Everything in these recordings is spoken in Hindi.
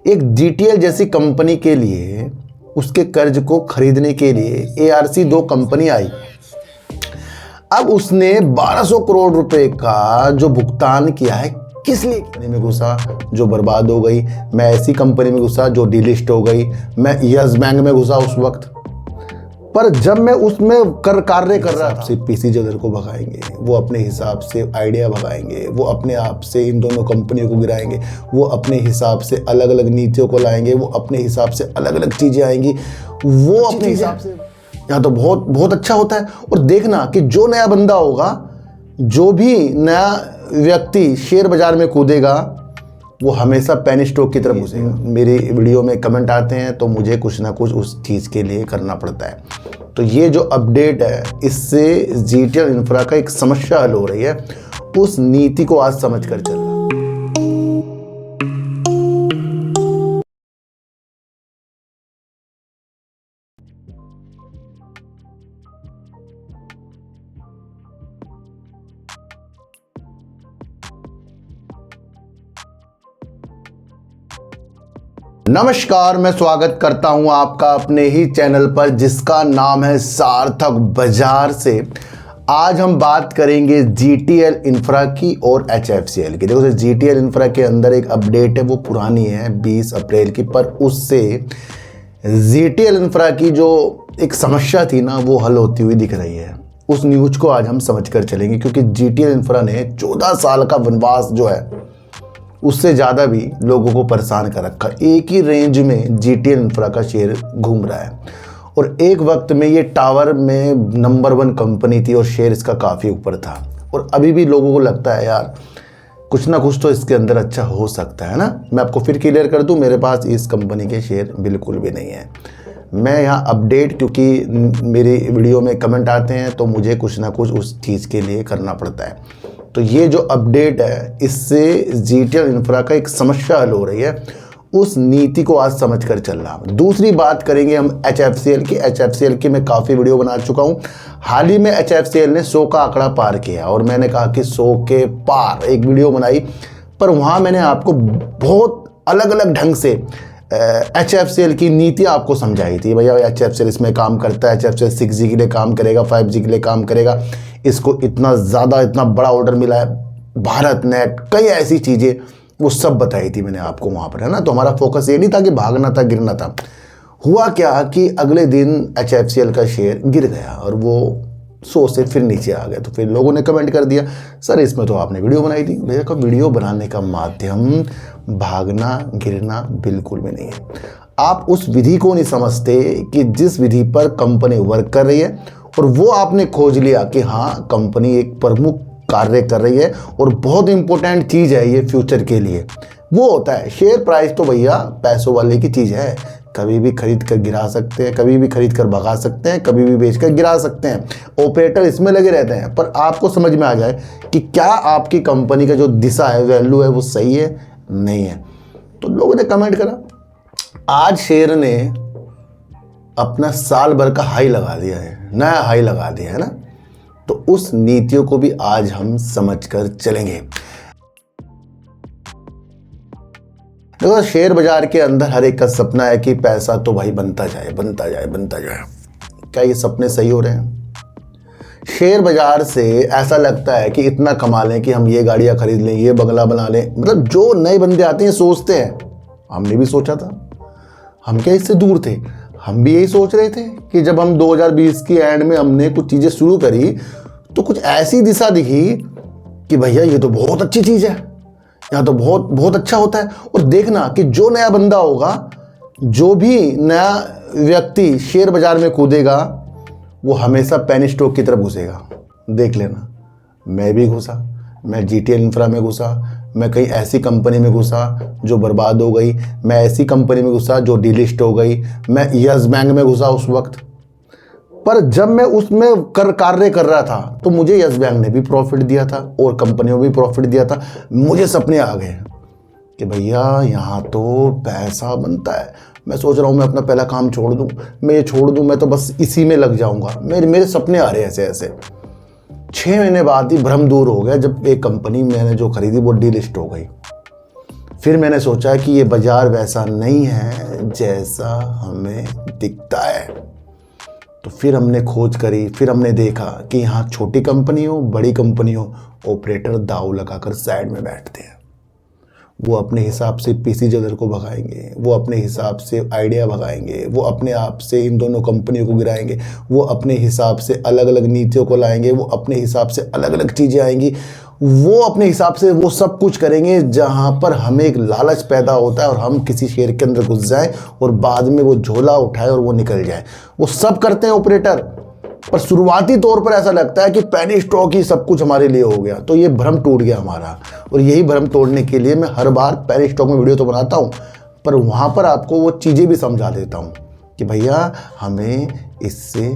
एक जीटीएल जैसी कंपनी के लिए उसके कर्ज को खरीदने के लिए एआरसी 2 कंपनी आई। अब उसने 1200 करोड़ रुपए का जो भुगतान किया है, किस लिए कंपनी में घुसा जो बर्बाद हो गई। मैं ऐसी कंपनी में घुसा जो डीलिस्ट हो गई। मैं यस बैंक में घुसा उस वक्त, पर जब मैं उसमें कार्य कर रहा था, पीसी जदर को भगाएंगे, वो अपने हिसाब से आइडिया भगाएंगे, वो अपने आप से इन दोनों कंपनियों को गिराएंगे, वो अपने हिसाब से अलग अलग नीतियों को लाएंगे, वो अपने हिसाब से अलग अलग चीज़ें आएंगी, वो अपने हिसाब से। यहाँ तो बहुत बहुत अच्छा होता है। और देखना कि जो नया बंदा होगा, जो भी नया व्यक्ति शेयर बाजार में कूदेगा, वो हमेशा पेनी स्टॉक की तरफ घुसेगा। मेरी वीडियो में कमेंट आते हैं तो मुझे कुछ ना कुछ उस चीज़ के लिए करना पड़ता है। तो ये जो अपडेट है, इससे जीटीएल इंफ्रा का एक समस्या हल हो रही है। उस नीति को आज समझ कर चलना। नमस्कार, मैं स्वागत करता हूं आपका अपने ही चैनल पर जिसका नाम है सार्थक बाजार से। आज हम बात करेंगे जीटीएल इंफ्रा की और एचएफसीएल की। देखो, जीटीएल इंफ्रा के अंदर एक अपडेट है, वो पुरानी है 20 अप्रैल की, पर उससे जीटीएल इंफ्रा की जो एक समस्या थी ना, वो हल होती हुई दिख रही है। उस न्यूज को आज हम समझ कर चलेंगे, क्योंकि जीटीएल इंफ्रा ने 14 साल का वनवास जो है उससे ज़्यादा भी लोगों को परेशान कर रखा। एक ही रेंज में जीटीएल इंफ्रा का शेयर घूम रहा है, और एक वक्त में ये टावर में नंबर 1 कंपनी थी और शेयर इसका काफ़ी ऊपर था। और अभी भी लोगों को लगता है यार कुछ ना कुछ तो इसके अंदर अच्छा हो सकता है ना। मैं आपको फिर क्लियर कर दूं, मेरे पास इस कंपनी के शेयर बिल्कुल भी नहीं है। मैं यहाँ अपडेट, क्योंकि मेरी वीडियो में कमेंट आते हैं तो मुझे कुछ ना कुछ उस चीज़ के लिए करना पड़ता है। तो ये जो अपडेट है, इससे जीटीएल इंफ्रा का एक समस्या हल हो रही है। उस नीति को आज समझ कर चलना। दूसरी बात करेंगे हम एचएफसीएल की। एचएफसीएल की मैं काफ़ी वीडियो बना चुका हूँ। हाल ही में एचएफसीएल ने 100 का आंकड़ा पार किया, और मैंने कहा कि 100 के पार एक वीडियो बनाई, पर वहाँ मैंने आपको बहुत अलग अलग ढंग से एचएफसीएल की नीति आपको समझाई थी। भैया एचएफसीएल इसमें काम करता है, एचएफसीएल 6G के लिए काम करेगा, 5G के लिए काम करेगा, इसको इतना ज़्यादा इतना बड़ा ऑर्डर मिला है, भारत नेट, कई ऐसी चीज़ें वो सब बताई थी मैंने आपको वहाँ पर, है ना। तो हमारा फोकस ये नहीं था कि भागना था, गिरना था। हुआ क्या कि अगले दिन एचएफसीएल का शेयर गिर गया और वो 100 से फिर नीचे आ गया। तो फिर लोगों ने कमेंट कर दिया, सर इसमें तो आपने वीडियो बनाई थी। भैया का वीडियो बनाने का माध्यम भागना गिरना बिल्कुल भी नहीं है। आप उस विधि को नहीं समझते कि जिस विधि पर कंपनी वर्क कर रही है, और वो आपने खोज लिया कि हाँ कंपनी एक प्रमुख कार्य कर रही है और बहुत इंपॉर्टेंट चीज़ है ये फ्यूचर के लिए। वो होता है शेयर प्राइस। तो भैया पैसों वाले की चीज़ है, कभी भी खरीद कर गिरा सकते हैं, कभी भी खरीद कर भगा सकते हैं, कभी भी बेच कर गिरा सकते हैं। ऑपरेटर इसमें लगे रहते हैं, पर आपको समझ में आ जाए कि क्या आपकी कंपनी का जो दिशा है, वैल्यू है, वो सही है नहीं है। तो लोगों ने कमेंट करा, आज शेयर ने अपना साल भर का हाई लगा दिया है, नया हाई लगा दिया है ना। तो उस नीतियों को भी आज हम समझकर चलेंगे। देखो, शेयर बाजार के अंदर हर एक का सपना है कि पैसा तो भाई बनता जाए बनता जाए बनता जाए। क्या ये सपने सही हो रहे हैं? शेयर बाजार से ऐसा लगता है कि इतना कमा लें कि हम ये गाड़ियां खरीद लें, ये बंगला बना लें। मतलब जो नए बंदे आते हैं सोचते हैं, हमने भी सोचा था, हम क्या इससे दूर थे। हम भी यही सोच रहे थे कि जब हम 2020 की एंड में हमने कुछ चीज़ें शुरू करी तो कुछ ऐसी दिशा दिखी कि भैया ये तो बहुत अच्छी चीज़ है, यहाँ तो बहुत बहुत अच्छा होता है। और देखना कि जो नया बंदा होगा, जो भी नया व्यक्ति शेयर बाजार में कूदेगा, वो हमेशा पेनी स्टॉक की तरफ घुसेगा। देख लेना, मैं भी घुसा, मैं जीटीएल इंफ्रा में घुसा, मैं कहीं ऐसी कंपनी में घुसा जो बर्बाद हो गई, मैं ऐसी कंपनी में घुसा जो डीलिस्ट हो गई, मैं यस बैंक में घुसा उस वक्त। पर जब मैं उसमें कार्य कर रहा था तो मुझे यस बैंक ने भी प्रॉफिट दिया था और कंपनियों भी प्रॉफिट दिया था। मुझे सपने आ गए कि भैया यहाँ तो पैसा बनता है। मैं सोच रहा हूँ मैं अपना पहला काम छोड़ दूँ, मैं ये छोड़ दूँ, मैं तो बस इसी में लग जाऊँगा। मेरे सपने आ रहे ऐसे ऐसे। 6 महीने बाद ही भ्रम दूर हो गया जब एक कंपनी मैंने जो खरीदी वो डीलिस्ट हो गई। फिर मैंने सोचा कि ये बाज़ार वैसा नहीं है जैसा हमें दिखता है। तो फिर हमने खोज करी, फिर हमने देखा कि यहाँ छोटी कंपनी हो बड़ी कंपनी हो, ऑपरेटर दाव लगाकर साइड में बैठते हैं। वो अपने हिसाब से पीसी जदर को भगाएंगे, वो अपने हिसाब से आइडिया भगाएंगे, वो अपने आप से इन दोनों कंपनियों को गिराएंगे, वो अपने हिसाब से अलग अलग नीतियों को लाएंगे, वो अपने हिसाब से अलग अलग चीज़ें आएंगी, वो अपने हिसाब से वो सब कुछ करेंगे जहाँ पर हमें एक लालच पैदा होता है और हम किसी शेर के अंदर घुस जाएं और बाद में वो झोला उठाए और वो निकल जाए। वो सब करते हैं ऑपरेटर, पर शुरुआती तौर पर ऐसा लगता है कि पेनी स्टॉक ही सब कुछ हमारे लिए हो गया। तो ये भ्रम टूट गया हमारा, और यही भ्रम तोड़ने के लिए मैं हर बार पेनी स्टॉक में वीडियो तो बनाता हूँ, पर वहाँ पर आपको वो चीज़ें भी समझा देता हूँ कि भैया हमें इससे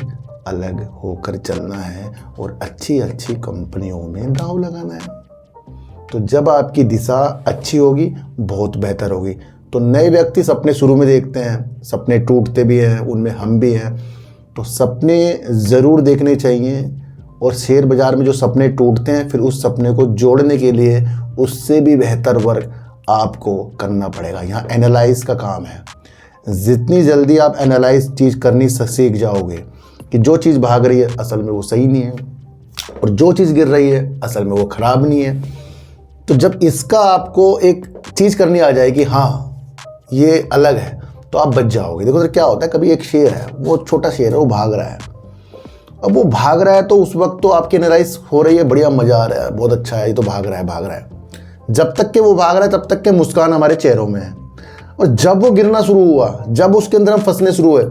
अलग होकर चलना है और अच्छी अच्छी कंपनियों में दांव लगाना है। तो जब आपकी दिशा अच्छी होगी बहुत बेहतर होगी। तो नए व्यक्ति सपने शुरू में देखते हैं, सपने टूटते भी हैं, उनमें हम भी हैं। तो सपने ज़रूर देखने चाहिए, और शेयर बाज़ार में जो सपने टूटते हैं फिर उस सपने को जोड़ने के लिए उससे भी बेहतर वर्क आपको करना पड़ेगा। यहाँ एनालाइज का काम है। जितनी जल्दी आप एनालाइज चीज़ करनी सीख जाओगे कि जो चीज़ भाग रही है असल में वो सही नहीं है, और जो चीज़ गिर रही है असल में वो ख़राब नहीं है। तो जब इसका आपको एक चीज़ करनी आ जाएगी, हाँ ये अलग है, तो आप बच जाओगे। देखो सर क्या होता है, कभी एक शेर है, वो छोटा शेर है, वो भाग रहा है। अब वो भाग रहा है तो उस वक्त तो आपकी एनालाइज हो रही है, बढ़िया मज़ा आ रहा है, बहुत अच्छा है, ये तो भाग रहा है। जब तक के वो भाग रहा है तब तक के मुस्कान हमारे चेहरों में है, और जब वो गिरना शुरू हुआ, जब उसके अंदर हम फंसने शुरू हुए,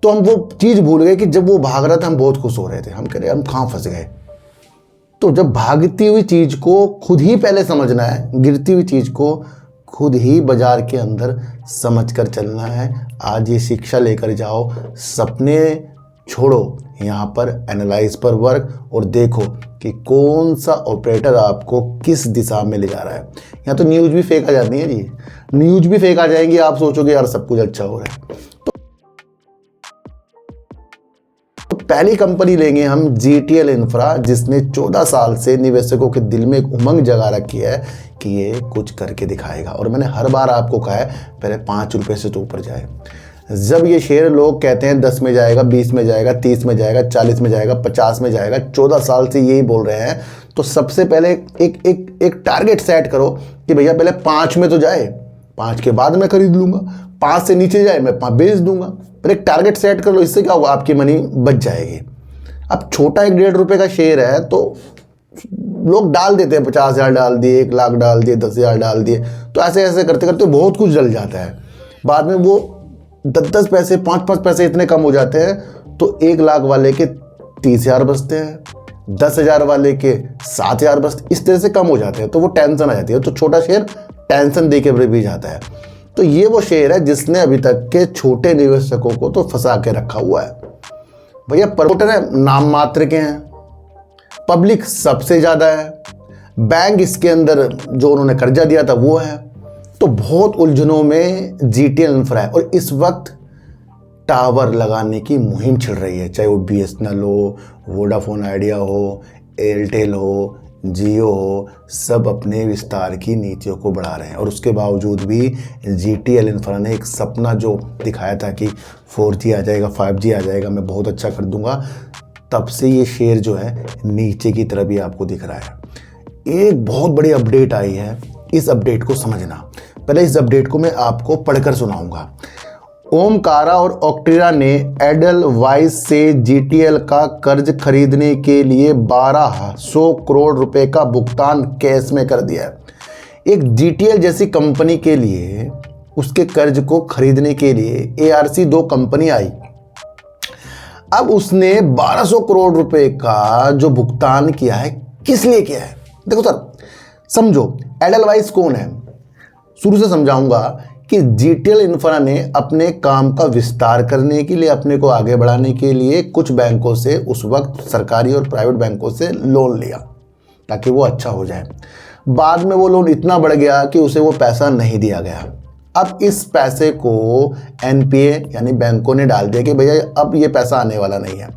तो हम वो चीज़ भूल गए कि जब वो भाग रहा था हम बहुत खुश हो रहे थे। हम कह रहे हम कहाँ फंस गए। तो जब भागती हुई चीज़ को खुद ही पहले समझना है, गिरती हुई चीज़ को खुद ही बाजार के अंदर समझ कर चलना है। आज ये शिक्षा लेकर जाओ, सपने छोड़ो, यहाँ पर एनालाइज पर वर्क, और देखो कि कौन सा ऑपरेटर आपको किस दिशा में ले जा रहा है। यहाँ तो न्यूज़ भी फेक आ जाती है जी, न्यूज़ भी फेक आ जाएंगी, आप सोचोगे यार सब कुछ अच्छा हो रहा है। तो पहली कंपनी लेंगे हम GTL इंफ्रा, जिसने 14 साल से निवेशकों के दिल में एक उमंग जगा रखी है कि ये कुछ करके दिखाएगा। और मैंने हर बार आपको कहा है पहले 5 रुपये से तो ऊपर जाए। जब ये शेयर लोग कहते हैं 10 में जाएगा, 20 में जाएगा, 30 में जाएगा, 40 में जाएगा, 50 में जाएगा, 14 साल से यही बोल रहे हैं, तो सबसे पहले एक टारगेट सेट करो कि भैया पहले 5 में तो जाए, 5 के बाद मैं खरीद लूँगा, 5 से नीचे जाए मैं 5 बेच दूंगा। पर एक टारगेट सेट कर लो, इससे क्या होगा, आपकी मनी बच जाएगी। अब छोटा 1-1.5 रुपये का शेयर है तो लोग डाल देते हैं, 50,000 डाल दिए, 1 लाख डाल दिए, 10,000 डाल दिए, तो ऐसे ऐसे करते करते बहुत कुछ डल जाता है। बाद में वो 10-10 पैसे, 5-5 पैसे इतने कम हो जाते हैं, तो 1 लाख वाले के 30,000 बचते हैं, 10,000 वाले के 7,000 बचते, इस तरह से कम हो जाते हैं। तो वो टेंशन आ जाती है। तो छोटा शेयर टेंशन दे के भी जाता है। तो ये वो शेयर है जिसने अभी तक के छोटे निवेशकों को तो फंसा के रखा हुआ है। भैया प्रमोटर है नाम मात्र के हैं, पब्लिक सबसे ज़्यादा है, बैंक इसके अंदर जो उन्होंने कर्जा दिया था वो है। तो बहुत उलझनों में GTL इंफ्रा है, और इस वक्त टावर लगाने की मुहिम छिड़ रही है, चाहे वो BSNL हो, वोडाफोन आइडिया हो, एयरटेल हो, जियो हो, सब अपने विस्तार की नीतियों को बढ़ा रहे हैं। और उसके बावजूद भी GTL इंफ्रा ने एक सपना जो दिखाया था कि 4G आ जाएगा, 5G आ जाएगा, मैं बहुत अच्छा कर दूंगा, तब से ये शेयर जो है नीचे की तरफ ही आपको दिख रहा है। एक बहुत बड़ी अपडेट आई है, इस अपडेट को समझना। पहले इस अपडेट को मैं आपको पढ़कर सुनाऊंगा। ओमकारा और ऑक्ट्रा ने एडलवाइस से GTL का कर्ज खरीदने के लिए 1200 करोड़ रुपए का भुगतान कैश में कर दिया है। एक GTL जैसी कंपनी के लिए उसके कर्ज को खरीदने के लिए ARC 2 कंपनी आई। अब उसने 1200 करोड़ रुपए का जो भुगतान किया है, किस लिए किया है? देखो सर समझो, एडलवाइस कौन है, शुरू से समझाऊंगा कि GTL इंफ्रा ने अपने काम का विस्तार करने के लिए, अपने को आगे बढ़ाने के लिए कुछ बैंकों से, उस वक्त सरकारी और प्राइवेट बैंकों से लोन लिया ताकि वो अच्छा हो जाए। बाद में वो लोन इतना बढ़ गया कि उसे वो पैसा नहीं दिया गया। अब इस पैसे को NPA यानी बैंकों ने डाल दिया कि भैया अब ये पैसा आने वाला नहीं है।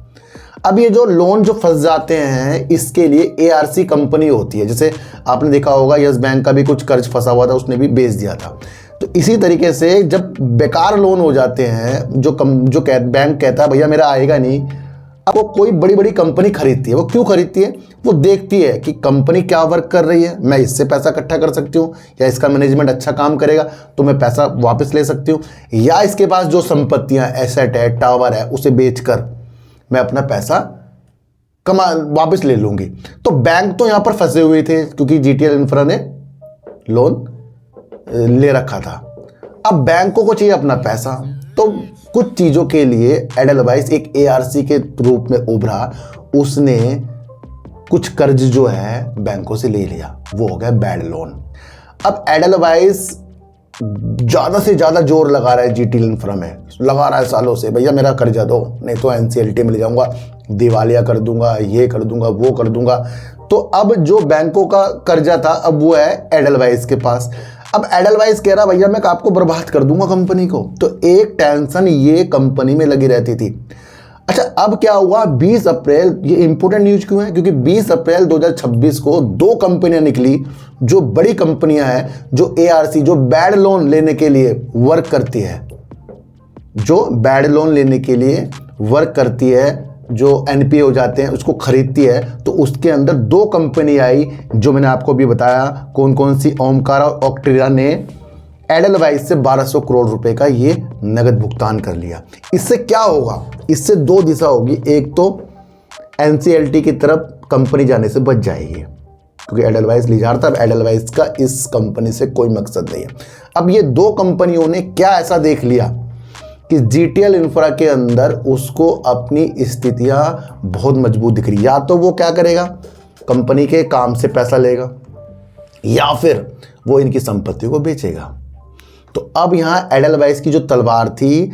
अब ये जो लोन जो फंस जाते हैं इसके लिए एआरसी कंपनी होती है। जैसे आपने देखा होगा यस बैंक का भी कुछ कर्ज फंसा हुआ था, उसने भी बेच दिया था। तो इसी तरीके से जब बेकार लोन हो जाते हैं, जो बैंक कहता है भैया मेरा आएगा नहीं, अब वो कोई बड़ी बड़ी कंपनी खरीदती है। वो क्यों खरीदती है? वो देखती है कि कंपनी क्या वर्क कर रही है, मैं इससे पैसा इकट्ठा कर सकती हूँ, या इसका मैनेजमेंट अच्छा काम करेगा तो मैं पैसा वापस ले सकती हूँ, या इसके पास जो संपत्तियां एसेट है, टावर है, उसे बेचकर मैं अपना पैसा वापस ले लूंगी। तो बैंक तो यहां पर फंसे हुए थे क्योंकि जीटीएल इंफ्रा ने लोन ले रखा था। अब बैंकों को चाहिए अपना पैसा, तो कुछ चीजों के लिए एडेलवाइस एक एआरसी के रूप में उभरा। उसने कुछ कर्ज जो है बैंकों से ले लिया, वो हो गया बैड लोन। अब एडेलवाइस ज्यादा से ज्यादा जोर लगा रहा है जीटीएल इंफ्रा में, लगा रहा है सालों से, भैया मेरा कर्जा दो नहीं तो एनसीएलटी मिल जाऊंगा, दिवालिया कर दूंगा, ये कर दूंगा, वो कर दूंगा। तो अब जो बैंकों का कर्जा था अब वो है एडेलवाइस के पास। अब एडेलवाइस कह रहा भैया मैं आपको बर्बाद कर दूंगा कंपनी को। तो एक टेंशन ये कंपनी में लगी रहती थी। अच्छा, अब क्या हुआ? 20 अप्रैल, ये इंपोर्टेंट न्यूज क्यों है? क्योंकि 20 अप्रैल 2026 को दो कंपनियां निकली जो बड़ी कंपनियां हैं, जो एआरसी, जो बैड लोन लेने के लिए वर्क करती है, जो बैड लोन लेने के लिए वर्क करती है, जो एनपीए हो जाते हैं उसको खरीदती है। तो उसके अंदर दो कंपनी आई जो मैंने आपको भी बताया कौन कौन सी, ओमकार और ऑक्ट्रिया ने एडेलवाइस से 1200 करोड़ रुपए का ये नगद भुगतान कर लिया। इससे क्या होगा? इससे दो दिशा होगी। एक तो एनसीएलटी की तरफ कंपनी जाने से बच जाएगी क्योंकि एडेलवाइस ली जा रहा था। अब एडेलवाइस का इस कंपनी से कोई मकसद नहीं है। अब ये दो कंपनियों ने क्या ऐसा देख लिया कि जीटीएल इंफ्रा के अंदर उसको अपनी स्थितियां बहुत मजबूत दिख रही। या तो वो क्या करेगा, कंपनी के काम से पैसा लेगा, या फिर वो इनकी संपत्ति को बेचेगा। तो अब यहां एडेलवाइस की जो तलवार थी,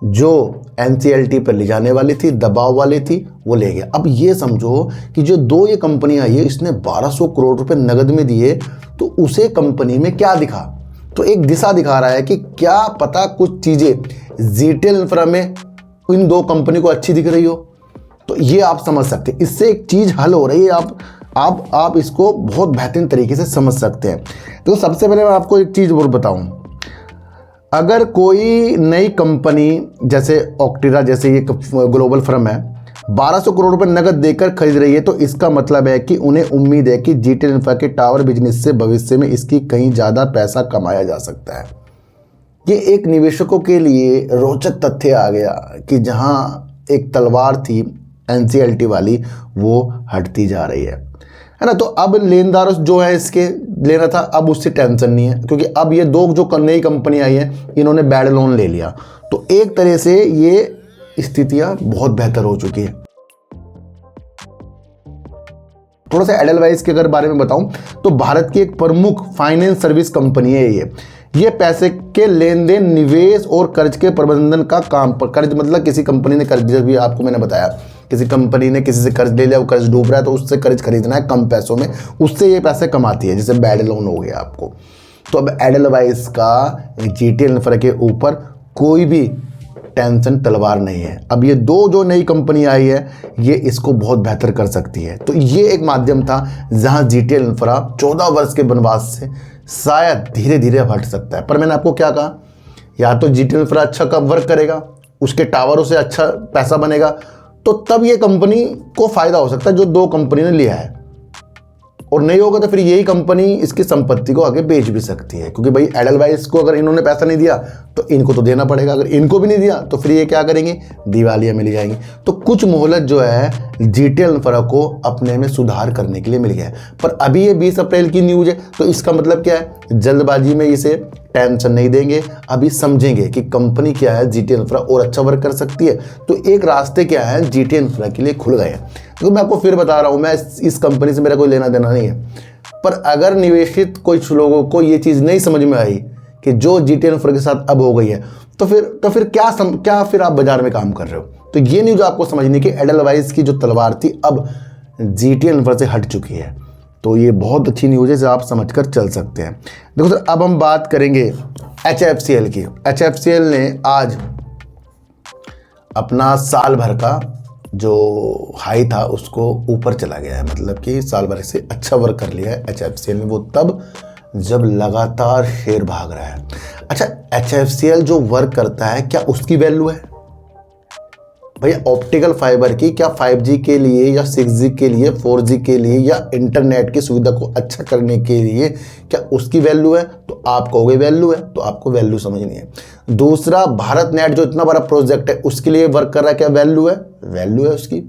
जो एनसीएलटी पर ले जाने वाली थी, दबाव वाली थी, वो ले गया। अब ये समझो कि जो दो ये कंपनियां आई है, इसने 1200 करोड़ रुपए नगद में दिए, तो उसे कंपनी में क्या दिखा? तो एक दिशा दिखा रहा है कि क्या पता कुछ चीजें जीटीएल इंफ्रा में इन दो कंपनी को अच्छी दिख रही हो। तो ये आप समझ सकते हैं, इससे एक चीज हल हो रही है। आप इसको बहुत बेहतरीन तरीके से समझ सकते हैं। तो सबसे पहले मैं आपको एक चीज और बताऊं, अगर कोई नई कंपनी जैसे ऑक्ट्रिया जैसे ये ग्लोबल फर्म है 1200 करोड़ रुपए नगद देकर खरीद रही है, तो इसका मतलब है कि उन्हें उम्मीद है कि जीटीएल इंफ्रा के टावर बिजनेस से भविष्य में इसकी कहीं ज़्यादा पैसा कमाया जा सकता है। ये एक निवेशकों के लिए रोचक तथ्य आ गया कि जहां एक तलवार थी एनसीएलटी वाली, वो हटती जा रही है ना। तो अब लेनदार जो है इसके लेना था, अब उससे टेंशन नहीं है क्योंकि अब ये दो जो नई कंपनी आई है इन्होंने बैड लोन ले लिया। तो एक तरह से ये स्थितियां बहुत बेहतर हो चुकी है। थोड़ा सा एडेलवाइस के अगर बारे में बताऊं तो भारत की एक प्रमुख फाइनेंस सर्विस कंपनी है ये पैसे के लेन देन, निवेश और कर्ज के प्रबंधन का काम पर, कर्ज मतलब किसी कंपनी ने कर्ज, भी आपको मैंने बताया किसी कंपनी ने किसी से कर्ज ले लिया, वो कर्ज डूब रहा है तो उससे कर्ज खरीदना है कम पैसों में, उससे ये पैसे कमाती है, जैसे बैड लोन हो गया आपको। तो अब एडेलवाइस का जीटीएल इंफ्रा के ऊपर कोई भी टेंशन तलवार नहीं है। अब ये दो जो नई कंपनी आई है ये इसको बहुत बेहतर कर सकती है। तो ये एक माध्यम था जहां जीटीएल इंफ्रा 14 वर्ष के वनवास से शायद धीरे धीरे हट सकता है। पर मैंने आपको क्या कहा, या तो जीटीएल इंफ्रा अच्छा कब वर्क करेगा, उसके टावरों से अच्छा पैसा बनेगा, तो तब ये कंपनी को फायदा हो सकता है जो दो कंपनी ने लिया है, और नहीं होगा तो फिर यही कंपनी इसकी संपत्ति को आगे बेच भी सकती है। क्योंकि भाई एडेलवाइस को अगर इन्होंने पैसा नहीं दिया तो इनको तो देना पड़ेगा, अगर इनको भी नहीं दिया तो फिर ये क्या करेंगे, दिवालिया मिल जाएंगी। तो कुछ मोहलत जो है जीटीएल इंफ्रा को अपने में सुधार करने के लिए मिल गया है। पर अभी ये 20 अप्रैल की न्यूज है, तो इसका मतलब क्या है, जल्दबाजी में इसे टेंशन नहीं देंगे, अभी समझेंगे कि कंपनी क्या है, जीटीएल इंफ्रा और अच्छा वर्क कर सकती है। तो एक रास्ते क्या है जीटीएल इंफ्रा के लिए खुल गए हैं। तो मैं आपको फिर बता रहा हूं, मैं इस कंपनी से मेरा कोई लेना देना नहीं है, पर अगर निवेशित कुछ लोगों को ये चीज़ नहीं समझ में आई कि जो जीटीएल इंफ्रा के साथ अब हो गई है, तो फिर क्या फिर आप बाजार में काम कर रहे हो। तो ये न्यूज आपको समझनी कि एडेलवाइस की जो तलवार थी अब जीटीएल इंफ्रा से हट चुकी है। तो ये बहुत अच्छी न्यूज़ है जो आप समझकर चल सकते हैं। देखो सर, अब हम बात करेंगे एचएफसीएल की। एचएफसीएल ने आज अपना साल भर का जो हाई था उसको ऊपर चला गया है, मतलब कि साल भर से अच्छा वर्क कर लिया है HFCL में, वो तब जब लगातार शेयर भाग रहा है। अच्छा, HFCL जो वर्क करता है क्या उसकी वैल्यू है भैया? ऑप्टिकल फाइबर की क्या 5G के लिए या 6G के लिए 4G के लिए या इंटरनेट की सुविधा को अच्छा करने के लिए क्या उसकी वैल्यू है? तो आप कहोगे वैल्यू है, तो आपको वैल्यू समझनी है। दूसरा, भारत नेट जो इतना बड़ा प्रोजेक्ट है उसके लिए वर्क कर रहा है, क्या वैल्यू है? वैल्यू है उसकी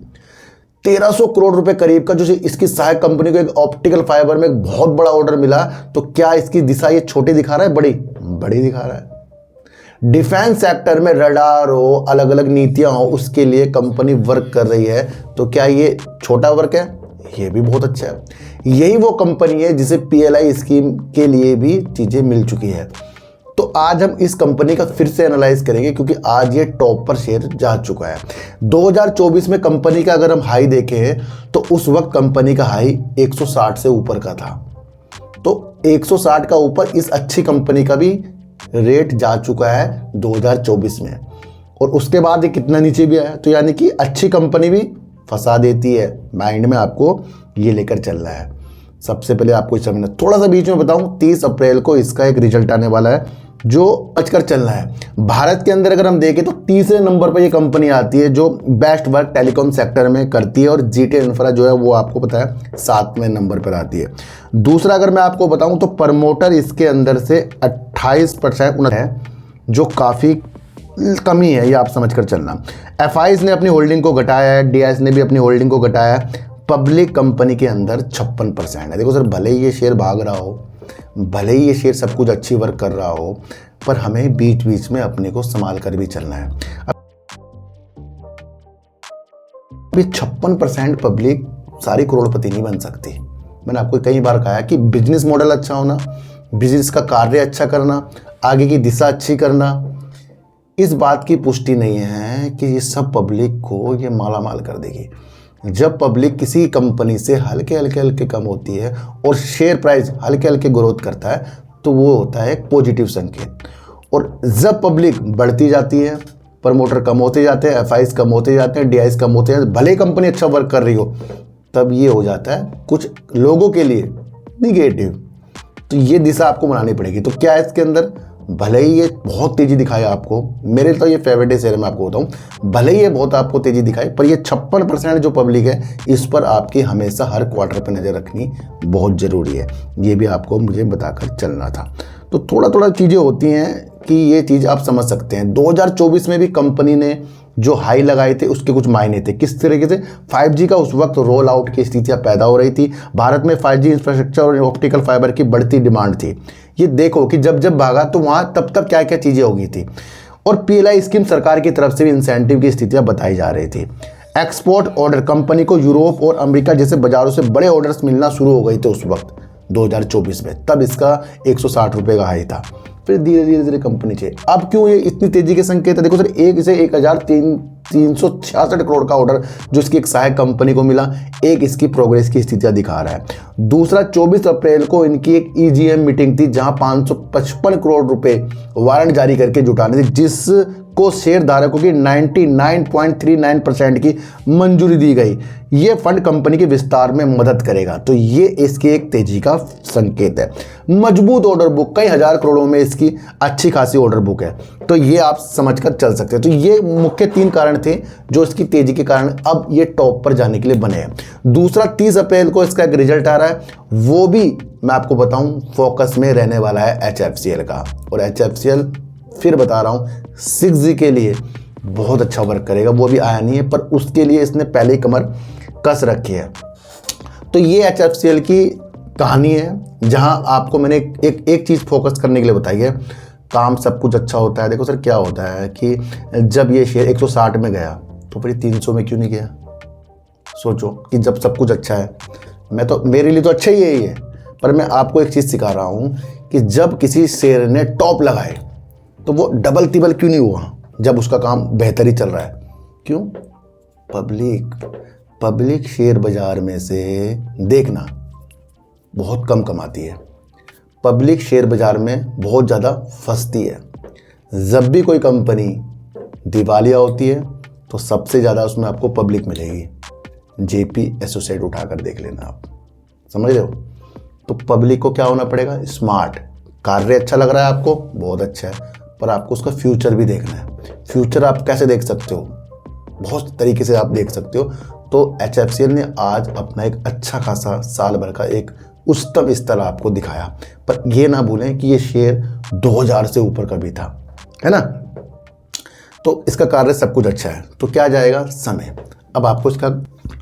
1300 करोड़ रुपए करीब का, जो इसकी सहायक कंपनी को एक ऑप्टिकल फाइबर में एक बहुत बड़ा ऑर्डर मिला। तो क्या इसकी दिशा ये छोटी दिखा रहा है, बड़ी बड़ी दिखा रहा है? डिफेंस सेक्टर में रडार हो, अलग अलग नीतियां हो, उसके लिए कंपनी वर्क कर रही है। तो क्या ये छोटा वर्क है? ये भी बहुत अच्छा है। यही वो कंपनी है जिसे PLI स्कीम के लिए भी चीजें मिल चुकी है। तो आज हम इस कंपनी का फिर से एनालाइज करेंगे, क्योंकि आज ये टॉप पर शेयर जा चुका है। 2024 में कंपनी का अगर हम हाई देखें तो उस वक्त कंपनी का हाई 160 से ऊपर का था। तो 160 का ऊपर इस अच्छी कंपनी का भी रेट जा चुका है 2024 में, और उसके बाद ये कितना नीचे भी आया। तो यानी कि अच्छी कंपनी भी फंसा देती है, माइंड में आपको ये लेकर चलना है। सबसे पहले आपको समझना, थोड़ा सा बीच में बताऊं, 30 अप्रैल को इसका एक रिजल्ट आने वाला है जो बचकर चलना है। भारत के अंदर अगर हम देखें तो तीसरे नंबर पर ये कंपनी आती है जो बेस्ट वर्क टेलीकॉम सेक्टर में करती है, और GTL इंफ्रा जो है वो आपको पता है 7वें नंबर पर आती है। दूसरा अगर मैं आपको बताऊं तो प्रमोटर इसके अंदर से 28% है, जो काफ़ी कमी है, ये आप समझ कर चलना। FIs ने अपनी होल्डिंग को घटाया है, DIS ने भी अपनी होल्डिंग को घटाया है। पब्लिक कंपनी के अंदर 56% है। देखो सर, भले ही ये शेयर भाग रहा हो, भले ही ये शेयर सब कुछ अच्छी वर्क कर रहा हो, पर हमें बीच बीच में अपने को संभाल कर भी चलना है। अभी 56% पब्लिक सारी करोड़पति नहीं बन सकती। मैंने आपको कई बार कहा है कि बिजनेस मॉडल अच्छा होना, बिजनेस का कार्य अच्छा करना, आगे की दिशा अच्छी करना, इस बात की पुष्टि नहीं है कि ये सब पब्लिक को ये माला माल कर देगी। जब पब्लिक किसी कंपनी से हल्के हल्के कम होती है और शेयर प्राइस हल्के हल्के ग्रोथ करता है, तो वो होता है एक पॉजिटिव संकेत। और जब पब्लिक बढ़ती जाती है, प्रमोटर कम होते जाते हैं, FIs कम होते जाते हैं, DIs कम होते हैं, भले ही कंपनी अच्छा वर्क कर रही हो, तब ये हो जाता है कुछ लोगों के लिए निगेटिव। तो ये दिशा आपको बनानी पड़ेगी। तो क्या है इसके अंदर, भले ही ये बहुत तेजी दिखाए आपको, मेरे तो ये फेवरेट शेयर मैं आपको बताऊं, भले ही ये बहुत आपको तेजी दिखाए, पर ये 56% जो पब्लिक है, इस पर आपकी हमेशा हर क्वार्टर पर नज़र रखनी बहुत ज़रूरी है। ये भी आपको मुझे बताकर चलना था। तो थोड़ा थोड़ा चीज़ें होती हैं कि ये चीज़ आप समझ सकते हैं। 2024 में भी कंपनी ने जो हाई लगाए थे उसके कुछ मायने थे। किस तरीके से 5G का उस वक्त रोल आउट की स्थितियाँ पैदा हो रही थी, भारत में 5G इंफ्रास्ट्रक्चर और ऑप्टिकल फाइबर की बढ़ती डिमांड थी। ये देखो कि जब जब भागा तो वहाँ तब तब क्या क्या चीज़ें हो गई थी। और PLI स्कीम सरकार की तरफ से भी इंसेंटिव की स्थितियाँ बताई जा रही थी। एक्सपोर्ट ऑर्डर, कंपनी को यूरोप और अमेरिका जैसे बाजारों से बड़े ऑर्डर्स मिलना शुरू हो गए थे उस वक्त 2024 में, तब इसका 160 रुपये का हाई था। फिर धीरे धीरे धीरे कंपनी चाहिए। अब क्यों ये इतनी तेजी के संकेत है? देखो सर, 1366 करोड़ का ऑर्डर जो इसकी एक सहायक कंपनी को मिला, एक इसकी प्रोग्रेस की स्थितियां दिखा रहा है। दूसरा, 24 अप्रैल को इनकी एक EGM मीटिंग थी जहां 555 करोड़ रुपए वारंट जारी करके जुटाने थे, जिसको शेयर धारकों की 99.39% की मंजूरी दी गई। ये फंड कंपनी के विस्तार में मदद करेगा। तो ये इसकी एक तेजी का संकेत है। मजबूत ऑर्डर बुक, कई हजार करोड़ों में इसकी अच्छी खासी ऑर्डर बुक है। तो ये आप समझकर चल सकते हैं। तो ये मुख्य 3 कारण थे जो इसकी तेजी के कारण अब ये टॉप पर जाने के लिए बने हैं। दूसरा, 30 अप्रैल को इसका एक रिजल्ट आ रहा है, वो भी मैं आपको बताऊं फोकस में रहने वाला है HFCL का। और HFCL फिर बता रहा हूं 6G के लिए बहुत अच्छा वर्क करेगा। वो भी आया नहीं है, पर उसके लिए इसने पहले ही कमर कस रखी है। तो ये HFCL की कहानी है, जहां आपको मैंने एक चीज़ फोकस करने के लिए बताई है। काम सब कुछ अच्छा होता है। देखो सर, क्या होता है कि जब ये शेयर 160 में गया तो फिर 300 में क्यों नहीं गया? सोचो कि जब सब कुछ अच्छा है, मेरे लिए तो अच्छा ही यही है, पर मैं आपको एक चीज़ सिखा रहा हूँ कि जब किसी शेयर ने टॉप लगाए तो वो डबल तिबल क्यों नहीं हुआ जब उसका काम बेहतर ही चल रहा है? क्यों? पब्लिक शेयर बाजार में से देखना बहुत कम कमाती है। पब्लिक शेयर बाजार में बहुत ज़्यादा फंसती है। जब भी कोई कंपनी दिवालिया होती है तो सबसे ज़्यादा उसमें आपको पब्लिक मिलेगी। जेपी एसोसिएट उठाकर देख लेना आप, समझ रहे हो। तो पब्लिक को क्या होना पड़ेगा, स्मार्ट। कार्य अच्छा लग रहा है आपको, बहुत अच्छा है, पर आपको उसका फ्यूचर भी देखना है। फ्यूचर आप कैसे देख सकते हो, बहुत तरीके से आप देख सकते हो। तो HFCL ने आज अपना एक अच्छा खासा साल भर का एक उच्चतम स्तर आपको दिखाया, पर यह ना भूलें कि ये शेयर 2000 से ऊपर का भी था, है ना। तो इसका कार्य सब कुछ अच्छा है, तो क्या जाएगा समय। अब आपको इसका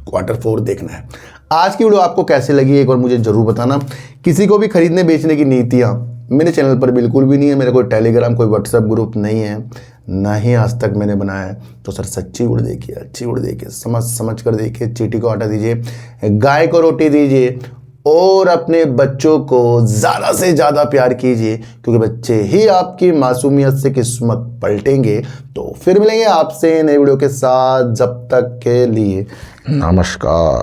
Q4 देखना है। आज की वीडियो आपको कैसी लगी एक बार मुझे जरूर बताना। किसी को भी खरीदने बेचने की नीतियाँ मेरे चैनल पर बिल्कुल भी नहीं है। मेरा कोई टेलीग्राम कोई व्हाट्सएप ग्रुप नहीं है, ना ही आज तक मैंने बनाया है। तो सर सच्ची वीडियो देखिए, अच्छी वीडियो देखिए, समझ कर देखिए। चींटी को आटा दीजिए, गाय को रोटी दीजिए और अपने बच्चों को ज़्यादा से ज़्यादा प्यार कीजिए, क्योंकि बच्चे ही आपकी मासूमियत से किस्मत पलटेंगे। तो फिर मिलेंगे आपसे नई वीडियो के साथ, जब तक के लिए नमस्कार।